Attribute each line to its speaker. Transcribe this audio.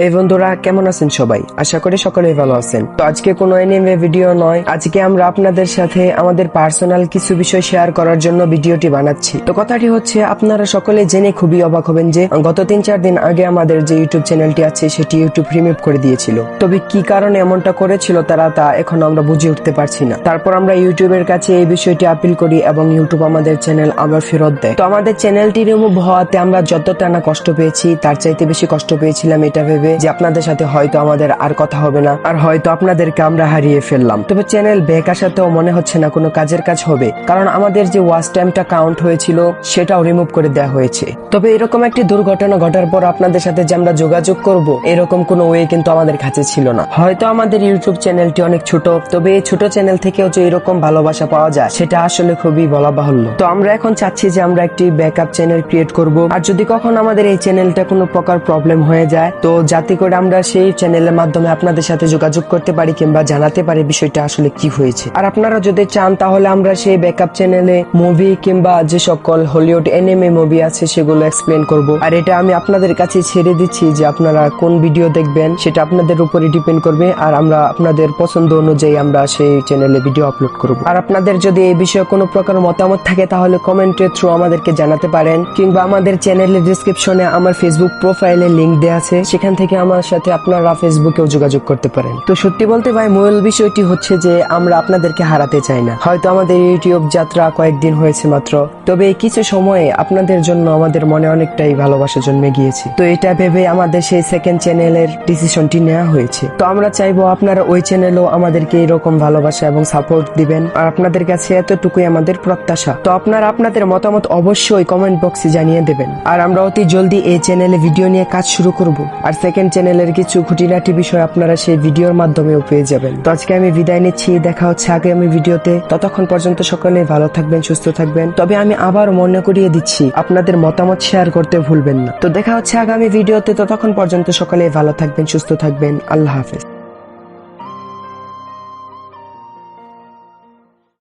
Speaker 1: এই বন্ধুরা কেমন আছেন সবাই? আশা করি সকলেই ভালো আছেন। তো আজকে কোনো এনিমে ভিডিও নয়, আজকে আমরা আপনাদের সাথে আমাদের পার্সোনাল কিছু বিষয় শেয়ার করার জন্য ভিডিওটি বানাচ্ছি। তো কথাটি হচ্ছে, আপনারা সকলে জেনে খুবই অবাক হবেন যে গত 3-4 দিন আগে আমাদের যে ইউটিউব চ্যানেলটি আছে সেটি ইউটিউব রিমুভ করে দিয়েছিল। তবে কি কারণে এমনটা করেছিল তারা তা এখন আমরা বুঝে উঠতে পারছি না। তারপর আমরা ইউটিউবের কাছে এই বিষয়টি আপিল করি এবং ইউটিউব আমাদের চ্যানেল আবার ফেরত দেয়। তো আমাদের চ্যানেলটি রিমুভ হওয়াতে আমরা যতটা না কষ্ট পেয়েছি তার চাইতে বেশি কষ্ট পেয়েছিলাম এটা ভেবে যে আপনাদের সাথে হয়তো আমাদের আর কথা হবে না, আর হয়তো আপনাদেরকে আমরা হারিয়ে ফেললাম। তবে চ্যানেল ব্যাক আসাতেও মনে হচ্ছে না কোনো কাজের কাজ হবে, কারণ আমাদের যে ওয়াচ টাইমটা কাউন্ট হয়েছিল সেটাও রিমুভ করে দেওয়া হয়েছে। তবে এরকম একটি দুর্ঘটনা ঘটার পর আপনাদের সাথে যে আমরা যোগাযোগ করব এরকম কোনো ওয়ে কিন্তু আমাদের কাছে ছিল না। হয়তো আমাদের ইউটিউব চ্যানেলটি অনেক ছোট, তবে এই ছোট চ্যানেল থেকেও যে এরকম ভালোবাসা পাওয়া যায় সেটা আসলে খুবই বলা বাহুল্য। তো আমরা এখন চাচ্ছি যে আমরা একটি ব্যাকআপ চ্যানেল ক্রিয়েট করব, আর যদি কখন আমাদের এই চ্যানেলটা কোনো প্রকার প্রবলেম হয়ে যায় তো যাতে করে আমরা সেই চ্যানেলের মাধ্যমে আপনাদের সাথে যোগাযোগ করতে পারি কিংবা জানাতে পারি বিষয়টা আসলে কি হয়েছে। আর আপনারা যদি চান তাহলে আমরা সেই ব্যাকআপ চ্যানেলে মুভি কিংবা যে সকল হলিউড এনিমে মুভি আছে সেগুলো এক্সপ্লেন করব। আর এটা আমি আপনাদের কাছে ছেড়ে দিচ্ছি যে আপনারা কোন ভিডিও দেখবেন, সেটা আপনাদের উপরে ডিপেন্ড করবে। আর আমরা আপনাদের পছন্দ অনুযায়ী আমরা সেই চ্যানেলে ভিডিও আপলোড করব। আর আপনাদের যদি এই বিষয়ে কোনো প্রকার মতামত থাকে তাহলে কমেন্টের থ্রু আমাদেরকে জানাতে পারেন, কিংবা আমাদের চ্যানেলের ডেসক্রিপশনে আমার ফেসবুক প্রোফাইলে লিংক দেওয়া আছে, সেখান থেকে আমার সাথে আপনারা ফেসবুকেও যোগাযোগ করতে পারেন। তো সত্যি বলতে ভাই, মূল বিষয়টি হচ্ছে যে আমরা আপনাদেরকে হারাতে চাই না। হয়তো আমাদের ইউটিউব যাত্রা কয়েকদিন হয়েছে মাত্র, তবে কিছু সময়ে আপনাদের জন্য আমাদের মনে অনেকটাই ভালোবাসা জন্মে গিয়েছে। তো এটা ভেবে আমাদের সেই সেকেন্ড চ্যানেলের ডিসিশনটি নেওয়া হয়েছে। তো আমরা চাইবো আপনারা ওই চ্যানেলেও আমাদেরকে এরকম ভালোবাসা এবং সাপোর্ট দিবেন। আর আপনাদের কাছে এতটুকুই আমাদের প্রত্যাশা। তো আপনারা আপনাদের মতামত অবশ্যই কমেন্ট বক্সে জানিয়ে দেবেন। আর আমরা অতি জলদি এই চ্যানেলে ভিডিও নিয়ে কাজ শুরু করব। আর সেকেন্ড চ্যানেলের কিছু খুঁটিনাটি বিষয় আপনারা সেই ভিডিওর মাধ্যমেও পেয়ে যাবেন। তো আজকে আমি বিদায় নিচ্ছি, দেখা হচ্ছে আগামী ভিডিওতে। ততক্ষণ পর্যন্ত সকলে ভালো থাকবেন, সুস্থ থাকবেন। তবে আমি আবার মনে করিয়ে দিচ্ছি, আপনাদের মতামত শেয়ার করতে ভুলবেন না। তো দেখা হচ্ছে আগামী ভিডিওতে, ততক্ষণ পর্যন্ত সকলে ভালো থাকবেন, সুস্থ থাকবেন। আল্লাহ হাফেজ।